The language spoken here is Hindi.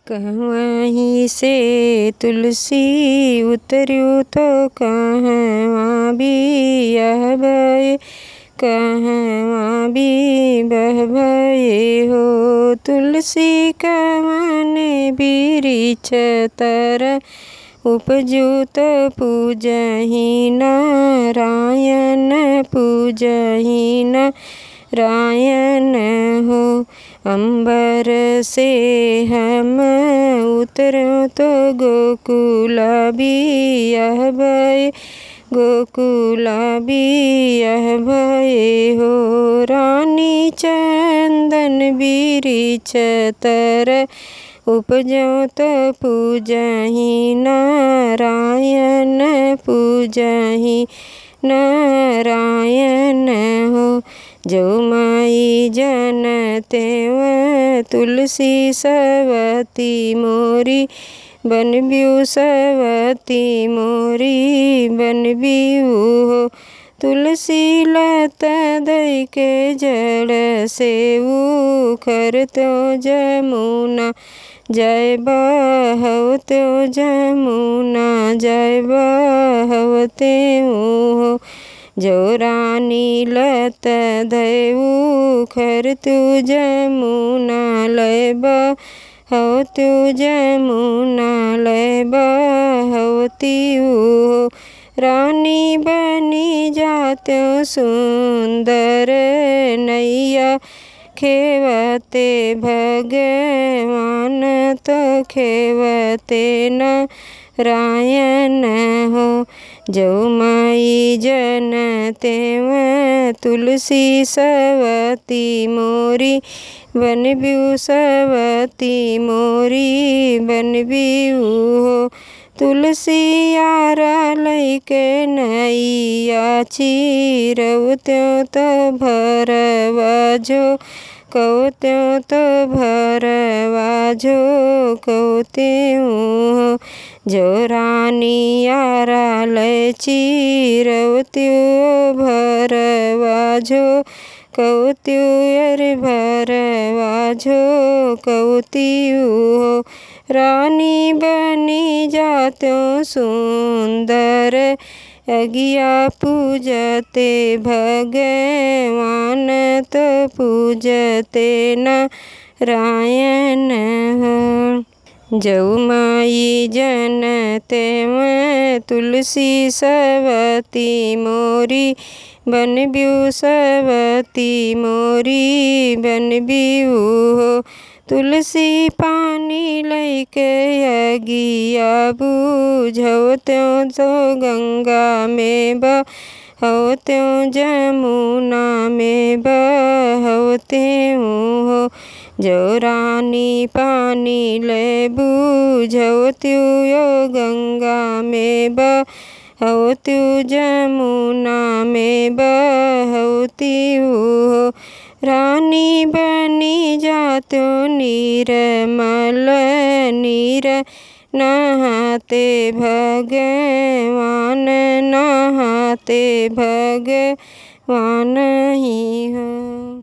कहवहीं से तुलसी उतर्यो तो कहवां बियाह भये, कहवां बियाह भये हो। तुलसी कवन बिरिछ तर उपजु त पूजहि नारायण, पूजहि नारायण हो। अंबर से हम उतरो तो गोकुल बियाह भये, गोकुल बियाह भये हो। रानी चंदन बिरिछ तर उपजो तो पूजहि नारायण, पूजहि नारायण हो। जो माई जनतेव तुलसी सवती मोरी, बनब्यू सवती मोरी बनब्यू हो। तुलसी लत दई के जड़ से उखर तो जमुना जय बहवते जमुना जय बहवते हो। जो रानी लत दई उखर तू जमुना लय बहवते जमुना लय बहवती हो। रानी बनी जात्यो सुंदर नैया, खेवते भगवान तो खेवते नारायण हो। जो माई जनतेव तुलसी सवती मोरी, बनब्यू सवती मोरी बनब्यू हो। तुलसी आरा लैके नैया चिरवत्यो तो भरवा जो कौत्यो तो भरवा जो कौत्यो हो। जो रानी आरा लै चिरवत्यो भरवा जो कौत्यो अरे भरवा जो कौत्यो हो। रानी बनी जात्यो सुंदर अगिया, पूजते भगवान तो पूजते नारायण हो। जो माई जनतेव तुलसी सवती मोरी, बनब्यू सवती मोरी बनब्यू हो। तुलसी पानी लैके अगिया बुझवत्यो तो गंगा में बहवत्यो जमुना में बहवत्यो हो। जो रानी पानी ले बुझवत्यो गंगा में बहवत्यो जमुना में बहवत्यो हो। रानी बनी जात्यो निर्मल नीर, नहाते भगवान नहाते भगवान ही हो।